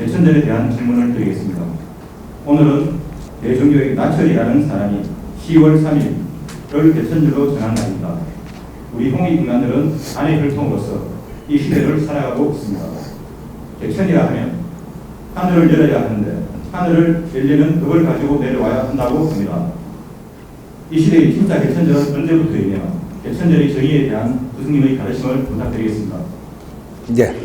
개천절에 대한 질문을 드리겠습니다. 오늘은 대종교의 나철이라는 사람이 10월 3일을 개천절로 정한 날입니다. 우리 홍익 인간들은 안의 혈통으로서 이 시대를 살아가고 있습니다. 개천이라 하면 하늘을 열어야 하는데 하늘을 열려는 덕을 가지고 내려와야 한다고 합니다. 이 시대의 진짜 개천절은 언제부터이며 개천절의 정의에 대한 스승님의 가르침을 부탁드리겠습니다. 네.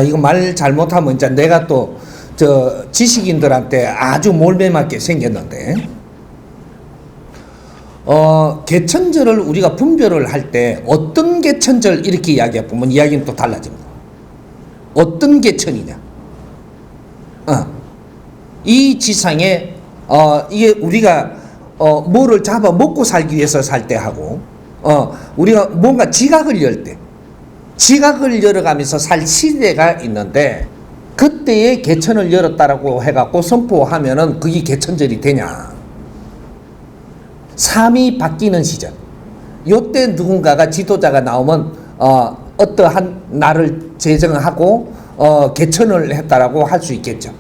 이거 말 잘못하면 이제 내가 또 저 지식인들한테 아주 몰매맞게 생겼는데, 개천절을 우리가 분별을 할 때 어떤 개천절 이렇게 이야기해 보면 이야기는 또 달라집니다. 어떤 개천이냐? 이 지상에 이게 우리가 뭐를 잡아 먹고 살기 위해서 살 때 하고, 우리가 뭔가 지각을 열 때, 지각을 열어가면서 살 시대가 있는데, 그때에 개천을 열었다라고 해갖고 선포하면은 그게 개천절이 되냐? 삶이 바뀌는 시절, 요때 누군가가 지도자가 나오면 어떠한 날을 제정하고 개천을 했다라고 할 수 있겠죠.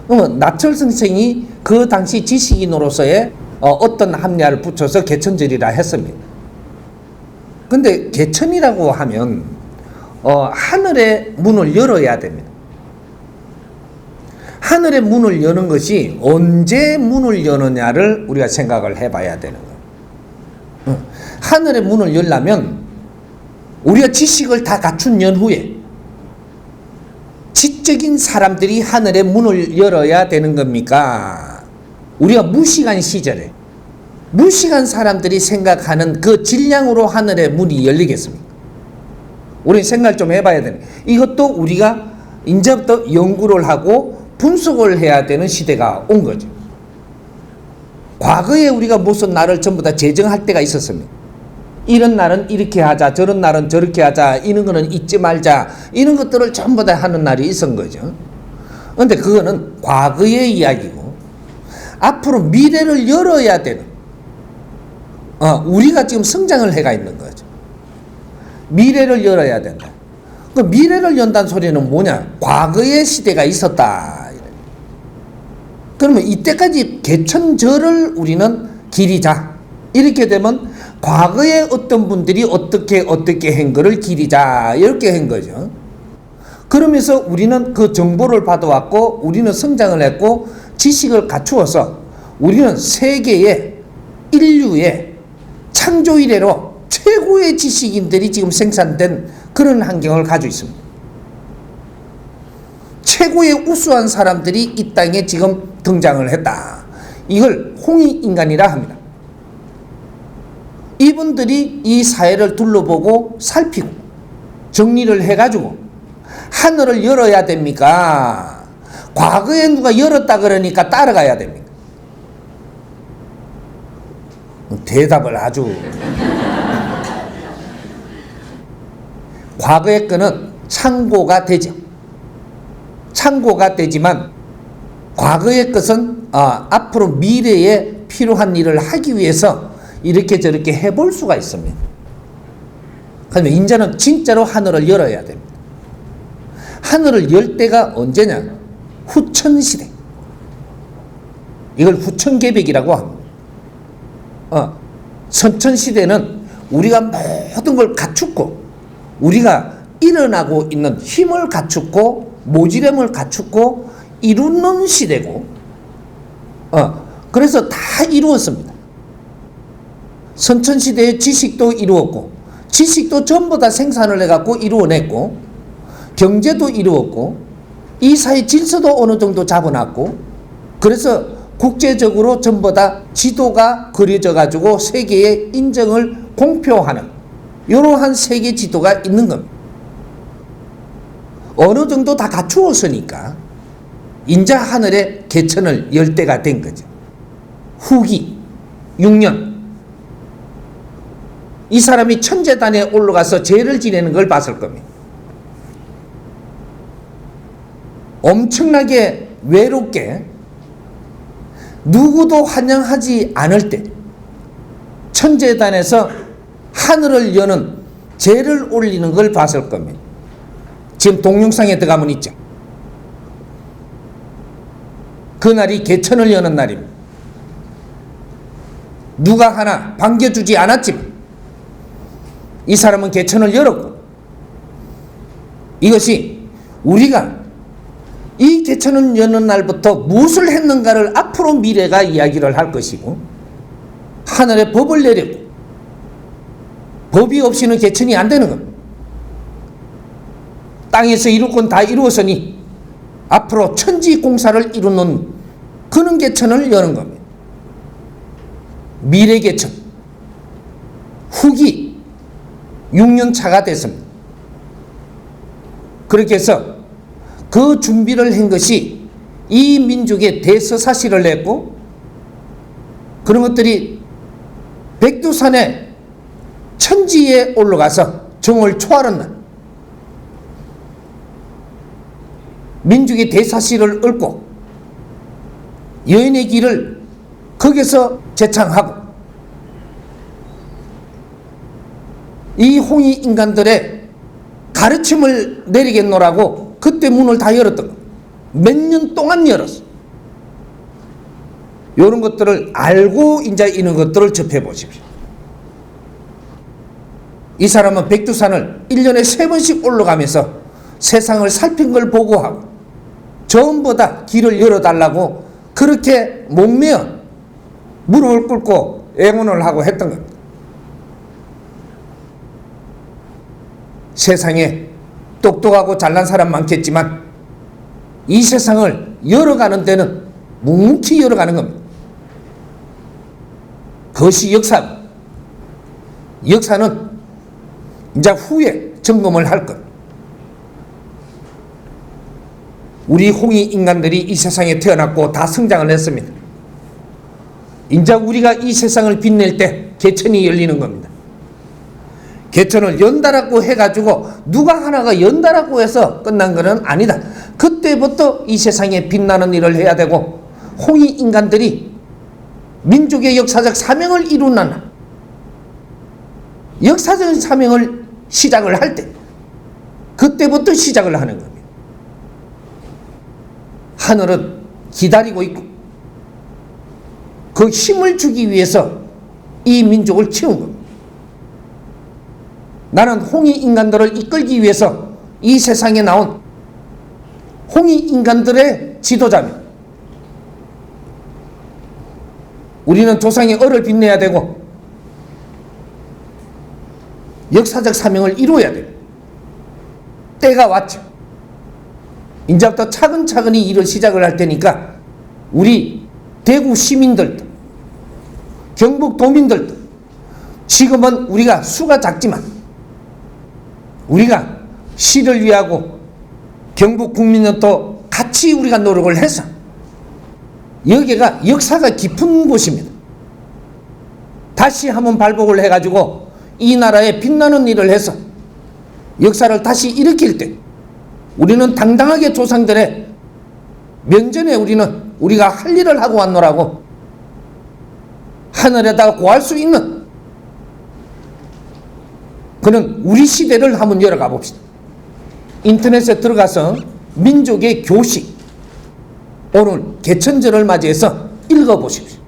그러면 나철 선생이 그 당시 지식인으로서의 어떤 합리화를 붙여서 개천절이라 했습니다. 근데 개천이라고 하면 하늘의 문을 열어야 됩니다. 하늘의 문을 여는 것이 언제 문을 여느냐를 우리가 생각을 해봐야 되는 거예요. 하늘의 문을 열려면 우리가 지식을 다 갖춘 연후에 지적인 사람들이 하늘의 문을 열어야 되는 겁니까? 우리가 무식한 시절에 무식한 사람들이 생각하는 그 질량으로 하늘의 문이 열리겠습니까? 우리 생각 좀 해봐야 되네. 이것도 우리가 이제부터 연구를 하고 분석을 해야 되는 시대가 온 거죠. 과거에 우리가 무슨 날을 전부 다 제정할 때가 있었습니다. 이런 날은 이렇게 하자, 저런 날은 저렇게 하자, 이런 거는 잊지 말자, 이런 것들을 전부 다 하는 날이 있었던 거죠. 그런데 그거는 과거의 이야기고, 앞으로 미래를 열어야 되는, 우리가 지금 성장을 해가 있는 거죠. 미래를 열어야 된다. 그 미래를 연다는 소리는 뭐냐? 과거의 시대가 있었다. 그러면 이때까지 개천절을 우리는 기리자. 이렇게 되면 과거에 어떤 분들이 어떻게 한 거를 기리자. 이렇게 한 거죠. 그러면서 우리는 그 정보를 받아왔고, 우리는 성장을 했고, 지식을 갖추어서 우리는 세계의 인류의 창조 이래로 최고의 지식인들이 지금 생산된 그런 환경을 가지고 있습니다. 최고의 우수한 사람들이 이 땅에 지금 등장을 했다. 이걸 홍익인간이라 합니다. 이분들이 이 사회를 둘러보고 살피고 정리를 해가지고 하늘을 열어야 됩니까? 과거에 누가 열었다 그러니까 따라가야 됩니까? 대답을 아주 과거의 거는 참고가 되죠. 참고가 되지만 과거의 것은 앞으로 미래에 필요한 일을 하기 위해서 이렇게 저렇게 해볼 수가 있습니다. 그러면 이제는 진짜로 하늘을 열어야 됩니다. 하늘을 열 때가 언제냐? 후천시대. 이걸 후천개벽이라고 합니다. 선천시대는 우리가 모든 걸 갖추고 우리가 일어나고 있는 힘을 갖추고 모지름을 갖추고 이루는 시대고, 그래서 다 이루었습니다. 선천시대의 지식도 이루었고, 지식도 전부 다 생산을 해갖고 이루어냈고, 경제도 이루었고, 이 사회 질서도 어느 정도 잡아놨고, 그래서 국제적으로 전부 다 지도가 그려져가지고 세계에 인정을 공표하는 이러한 세계 지도가 있는 겁니다. 어느 정도 다 갖추었으니까 인자 하늘에 개천을 열 때가 된 거죠. 후기 6년 이 사람이 천재단에 올라가서 제를 지내는 걸 봤을 겁니다. 엄청나게 외롭게 누구도 환영하지 않을 때 천재단에서 하늘을 여는 제를 올리는 걸 봤을 겁니다. 지금 동영상에 들어가면 있죠. 그날이 개천을 여는 날입니다. 누가 하나 반겨주지 않았지만 이 사람은 개천을 열었고, 이것이 우리가 이 개천을 여는 날부터 무엇을 했는가를 앞으로 미래가 이야기를 할 것이고, 하늘에 법을 내렸고, 법이 없이는 개천이 안 되는 겁니다. 땅에서 이룰 건 다 이루었으니 앞으로 천지 공사를 이루는 그런 개천을 여는 겁니다. 미래 개천. 후기 6년 차가 됐습니다. 그렇게 해서 그 준비를 한 것이 이 민족의 대서사시를 냈고, 그런 것들이 백두산에 천지에 올라가서 정월 초하는 날 민족의 대사시를 읊고 여인의 길을 거기서 제창하고, 이 홍이 인간들의 가르침을 내리겠노라고 그때 문을 다 열었던 거. 몇 년 동안 열었어. 이런 것들을 알고 이제 이런 것들을 접해 보십시오. 이 사람은 백두산을 1년에 3번씩 올라가면서 세상을 살핀 걸 보고하고 전부 다 길을 열어달라고 그렇게 목매어 무릎을 꿇고 애원을 하고 했던 겁니다. 세상에 똑똑하고 잘난 사람 많겠지만 이 세상을 열어가는 데는 묵묵히 열어가는 겁니다. 그것이 역사고, 역사는 이제 후에 점검을 할 것. 우리 홍이 인간들이 이 세상에 태어났고 다 성장을 했습니다. 이제 우리가 이 세상을 빛낼 때 개천이 열리는 겁니다. 개천을 연다라고 해가지고 누가 하나가 연다라고 해서 끝난 것은 아니다. 그때부터 이 세상에 빛나는 일을 해야 되고, 홍이 인간들이 민족의 역사적 사명을 이루는 역사적 사명을 시작을 할 때, 그때부터 시작을 하는 겁니다. 하늘은 기다리고 있고 그 힘을 주기 위해서 이 민족을 키운 겁니다. 나는 홍이 인간들을 이끌기 위해서 이 세상에 나온 홍이 인간들의 지도자입니다. 우리는 조상의 얼을 빛내야 되고 역사적 사명을 이루어야 돼요. 때가 왔죠. 이제부터 차근차근히 일을 시작을 할 테니까 우리 대구 시민들도 경북 도민들도 지금은 우리가 수가 작지만 우리가 시를 위하고 경북 국민은 또 같이 우리가 노력을 해서 여기가 역사가 깊은 곳입니다. 다시 한번 발복을 해가지고 이 나라에 빛나는 일을 해서 역사를 다시 일으킬 때 우리는 당당하게 조상들의 면전에 우리가 할 일을 하고 왔노라고 하늘에다가 고할 수 있는 그는 우리 시대를 한번 열어가 봅시다. 인터넷에 들어가서 민족의 교식, 오늘 개천절을 맞이해서 읽어보십시오.